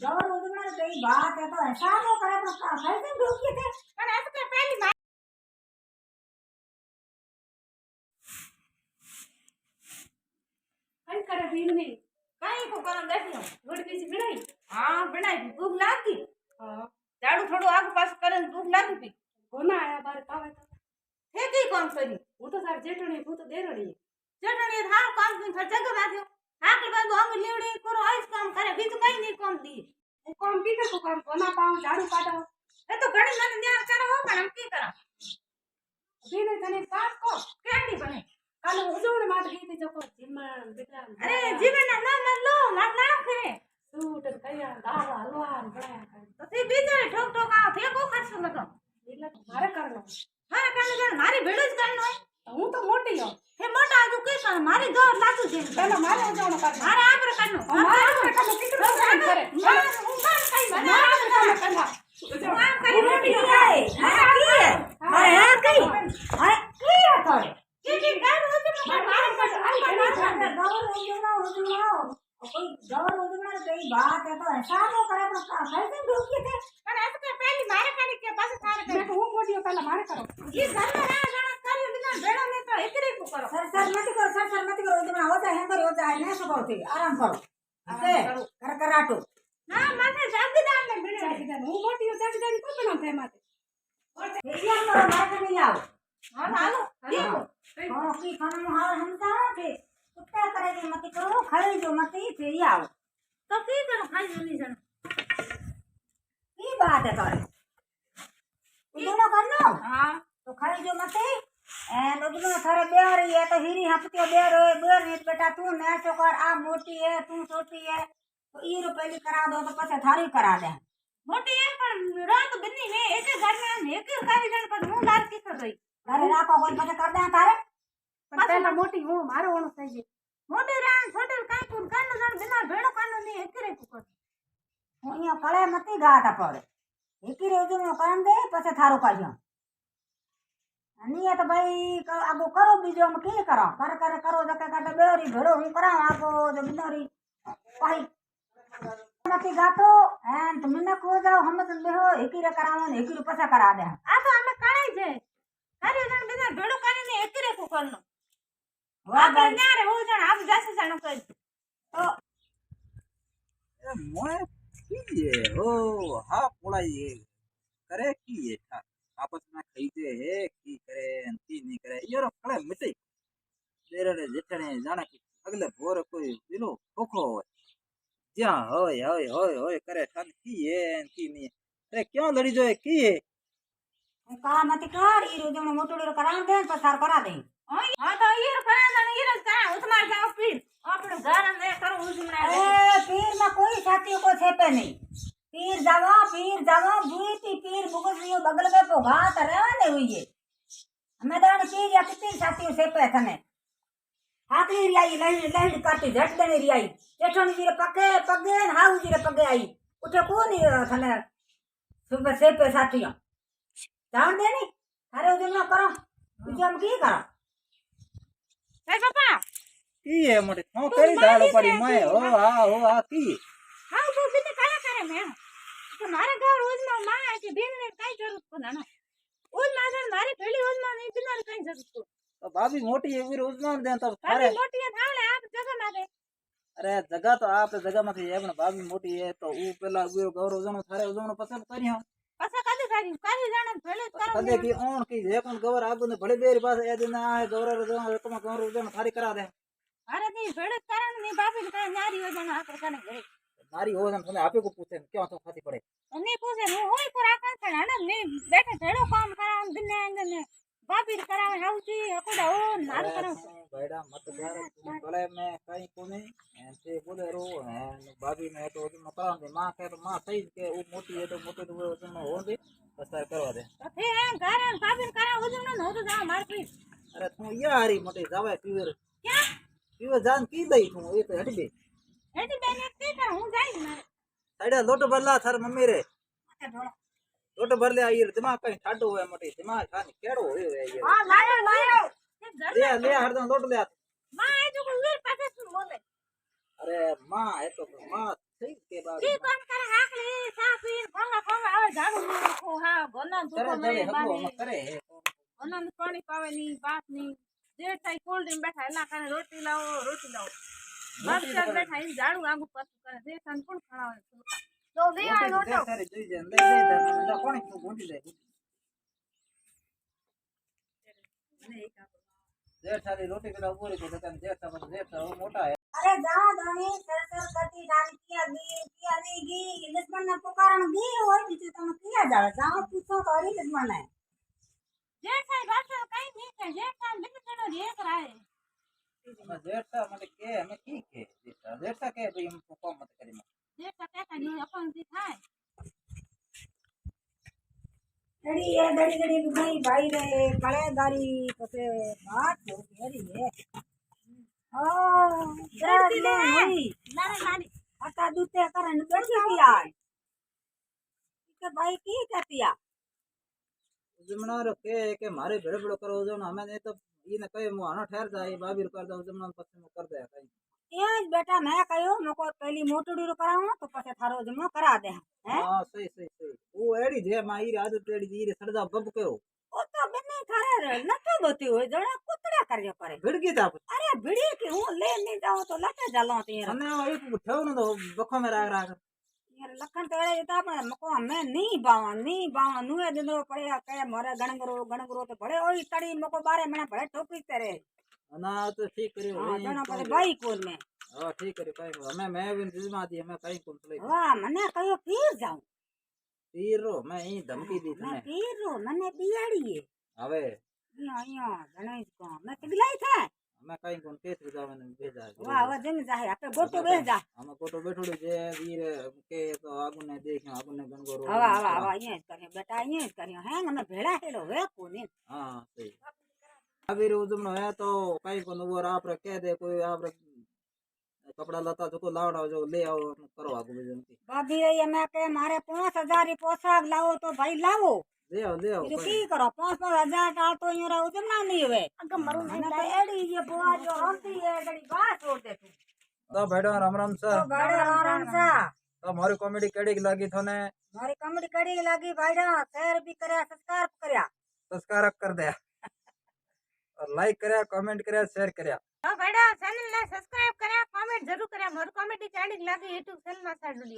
गवर उजमण कई बात है तो ऐसा नो करे तो कैसे ढूंढी थे પણ આ તો કઈ પહેલી વાર કઈ કરે ભીડ નહીં કઈ કો કરમ બેઠી રોડ બીજી બનાવી હા બનાવી ભૂખ લાગી હા ઝાડુ થોડું આગુ પાછું કરે ભૂખ લાગી હતી કોના આયા બાર પાવે તો હે કઈ કામ કરી હું તો તાર જેઠણી હું તો દેરણી ચટણી થાળ કામ કરી જગ રાખ્યો આકલ બાજુ અમે લેવડી કરો આઈસ કામ કરે બીજું કઈ નહીં કામ દી હું કોમ કીધું તું કામ કોના પાવ ઝાડુ કાઢો એ તો ઘણી મને ધ્યાન કરો હો પણ આમ કી કરા ભીને તને સાત કો કેડી બને કાલે ઉજવણ માં ગઈ જકો જીમણ બેટા અરે જીવન ના ના લો માર ના કરે સૂટ કયા દાવા હલવા બનાયા તો તે બીજાને ઠોક ઠોક આ ફેકો ખાસો લગો એટલે મારે કરવાનો મારે કાને મારી ભેડો જ કરનો હોય હું તો મોટી હો હે મોટા આજુ કઈ કર મારી દોર લાગુ છે પેલા મારે ઉજવણ કર મારે આબર કરનો મારે આબર કરનો કેટલું કામ કરે હું કામ કઈ મને મારે કામ કરવા કામ કરી મોટી આય આ કી હે અરે આ કઈ અરે કી હે તો કે ગામ હોતે તો મારે કર गवर उजमण कोई गवर उजमण कई बात है तो ऐसा नो करे तो कैसे ढूंढी थे પણ આ તો કઈ પહેલી મારે કરી કે પાછું તારે મેં તો હું મોટી હો પેલા મારે કરો ये घरना ना जाना कर बिना बेड़ा ने तो एकरे को करो सर मत करो उजमण होता है पर होता है नहीं सुबह आराम करो ओके कर कराटो ना माने जागीदार ने बेड़े જાગીદાર હું મોટી હો જાગીદાર કો બનાવ થાય માથે ये करो मार नहीं आओ हां हालो देखो हां की खाना हाल हम का थे कुत्ता करेगी मत करो खाई जो मत ही फिर आओ तो की करो खाई नहीं जाना की बात है करे उजमण करनो हां तो खाई जो मत एंड उजमण थारे बेर है तो हीरी हपतियो बेर नहीं बेटा तू ने कर आ मोटी है तू छोटी है तो ई रो पहली करा दो तो पछे थारी करा दे मोटी है पर रात बनी है एक घर में एक काई जण पर हूं लाल की कर रही अरे राखो कोई पछे कर दे तारे પણ પેલા મોટી હું મારો ઓણો થઈ ગઈ मोटी रान छोटे काई कुन कानो जण बिना बेड़ो कानो नहीं एकरे को कर હું અહીંયા કળે મતી ગાતા પડે એકી રોજનો કામ દે પછી થારો કાઢ્યો અને તો ભાઈ આગો કરો બીજો અમે કે કરો કરો જકે કાઢે બેરી ભેડો હું કરાવ આગો જો બિનારી ભાઈ મતી ગાતો એન તો મને કો જાવ હમ તો બેહો એકી રે કરાવો ને એકી રે પછી કરા દે आ तो हमें काई जे अरे जण बिना बेड़ो कानो नहीं एकरे को करनो વાહ आप ભાઈ न्यारे हो जण आप जासे जण कर તો मोए कीजिए हो हाँ पोड़ा ये करे कीजिए था आपस में खरीदे है की करे की नहीं करे ये रो खड़े मिटे देरे जेठने जाना की अगले भोर कोई बिलो खोखो होय ज्या होय होय होय होय करे थान की है की नहीं अरे क्यों लड़ी जो है की है હું કા મતી કર ઈ રોજનો મોટોડી રો કરાવ દે પછી થાર કરા દે हां तो ये करा जण ये का उतमार का स्पीड अपने घर में करो उजमना ए पीर में कोई साथियों को छेपे नहीं पीर जावा भूती पीर बुगसियो बगल में पोगा तरवाने हुई है हमें दान पीर या कितनी साथियों छेपे थने आखरी रियाई लहड़ काटी झट देने रियाई जेठोनी जी रे पगे हाउ जी रे पगे आई उठे को नहीं थने सुबह छेपे साथियों जान दे नहीं अरे उधर ना करो तुझे हम की करो ए पापा की है मोटे हाँ करी दाल पड़ी मैं हो हाँ की हां तो बिना काया करे मैं तो मारे घर रोज में मां है कि बिन ने काई जरूरत को ना उज मां मारी पहली उज मां नहीं बिना काई जरूरत को तो भाभी मोटी है वीर उस्मान दे तब अरे थारे मोटी है थाले आप जगह मारे अरे जगह तो आप जगह में थी है भाभी मोटी है तो ऊ पहला वीर गौरव जनो थारे उजनो पसंद करी हम पसा कदे करी जाने भले करो कदे की ओन की जे कोन गवर आगु ने भले बेर पास ए दिन आ गौरव जनो तुम गौरव जनो थारी करा दे अरे नहीं भले कारण नहीं बापी का नारी हो जाना आप करने गए नारी हो जन थने आपे को पूछे क्यों तो खाती पड़े नहीं पूछे वो होई को राखा था ना नहीं बैठे भेड़ो काम करा दिन ने बापी करा हाउची हकोडा ओ नार करा बैडा मत घर तुम गले में कहीं कोने ऐसे बोले रो है भाभी ने तो मकान दे मां के तो मां सही के वो मोटी है तो मोटे तो वो तुम हो दे पसार करवा दे तो थे घर बापी करा हो जनो न हो तो जा मार पे अरे तू ये हारी मोटे जावे पीवर क्या पीवर जान की दई तू ये तो हट बे एटी बेने के कर हूं जाई मारे साइडा लोट भरला थार मम्मी रे लोट भर ले आई दिमाग कहीं ठाडो है मोटे दिमाग खानी केड़ो होयो है ये हां लायो ले हरदम लोट ले मां है जो वीर पासे सुन बोले अरे मां है तो मां सही के बाद की काम कर ઝાડુ નહીં નાખો, હા ઘરના કરે ધોકો જડે મેળે હગો બાને, અમે કરે હે ઘરના પાણી પાવે નહીં, બાપ નહીં, જે થાય કોલ્ડ ડ્રિંક બેઠા એલા કારણે રોટી લાવો, રોટી લાવો, બાપ બેઠા એને ઝાડુ આગુ પાછું કરે, જે થાય કોણ ખણાવે તો વે આ રોટી તો લોટો સારી જોઈ જાય લઈ જાય તો કોણ ગોંડી જાય જેઠ સારી રોટી પેલા ઉભો રહી તો જેઠ મોટા હે अरे जाओ धनी सरसर करती डाल किया नहीं गी दुश्मन ने पुकारण गी होय बीजे તમે કિયા જાવે જાઓ પૂછો તો હરી દુશ્મન હે જે થાય બાપો કઈ નહીં થાય, જે થાય બીજું ચડો રે કરાય જેઠા મને કે અમે કી કે જેઠા કે ભાઈ એમ કોમ મત કરી જે ટકા નહીં અપંગથી થાય डड़ी भाई भाई रे कलेदारी पसे बात हो गई है ओ डरती नहीं લારે લારી आता दूते करन बैठी किया કે ભાઈ કી કતિયા જમણારો કે મારે ભેડો કરવો જો ને અમે તો ઈને કહે હું આનો ઠેર જાય બાબીર કર દઉં જમણા પછી હું કર દે કઈ એ જ બેટા મેં કહ્યું મોકો પહેલી મોટુડી કરાવું તો પછી થારો જમણો કરા દે હે હા સહી ઓ એડી જે માં ઈ આદત એડી ઈ સડદા ગબ કર્યો ઓ તો બને થારે રે નતો બતી હોય જણા કુતડા કર્યો કરે ભડકી તા અરે ભીડી કે હું લે નહીં જાઉં તો લટે જાલો તીર અને એક ઠેવ ન તો બખો મે રાખ यार लखन तो एड़े था पण मको मैं नहीं बावा नुए दिनो पड़े के मारे गणगरो तो बड़े ओई तड़ी मको बारे मने बड़े टोपी करे ના તો ઠીક કર્યું हां जना पर भाई कोल में હા ઠીક કર્યું કઈ અમે મે વિન જીમાતી અમે કઈ કોમ લઈ वाह मने कयो पीर जाऊं તીરો મે ઈ ધમકી દી मैं તને पीर रो मने बियाड़ी હવે અહીંયા જણાઈ को मैं किगलाई था અમે કઈ કોમ કેસ જાવને ભેજા वाह वाह जम जाए आपे गोटो बेह जा અમે કોટો બેઠોડી જે વીર કે તો આગુને દેખ્યો આગુને ગણગોરો हवा हवा हवा ये करे बेटा ये करे हैं मैं भेड़ा हेड़ो वे कोनी હા સહી આવીર ઉજમનો હે તો કઈ કોન ઓર આપરે કહે દે કોઈ આપરે કપડા લતા જો લાવડા જો લે આવો કરો આગુ બીજું भाभी ये मैं के मारे 5000 री पोशाक लावो तो भाई लावो ले आવો जो की करो 5-5 टाल तो यूं रहो जमना नहीं हुए અગર મરું मैंने तो एड़ी ये बुआ जो रोती है एड़ी बात छोड़ दे तू તો ભેડો રામ સર तो बड़े आराम से તો મારી કોમેડી કેડી લાગી થને मारी कमेडी कड़ी लगी भाईडा शेयर भी करया सब्सक्राइब करया सब्सक्राइब कर दे और लाइक કર્યા કમેન્ટ કર્યા શેર કર્યા હા ભાઈડા ચેનલ ને સબસ્ક્રાઇબ કર્યા, કોમેન્ટ જરૂર કર્યા, મારું કોમેડી ચાડી લાગે YouTube ચેનલ માં સાડું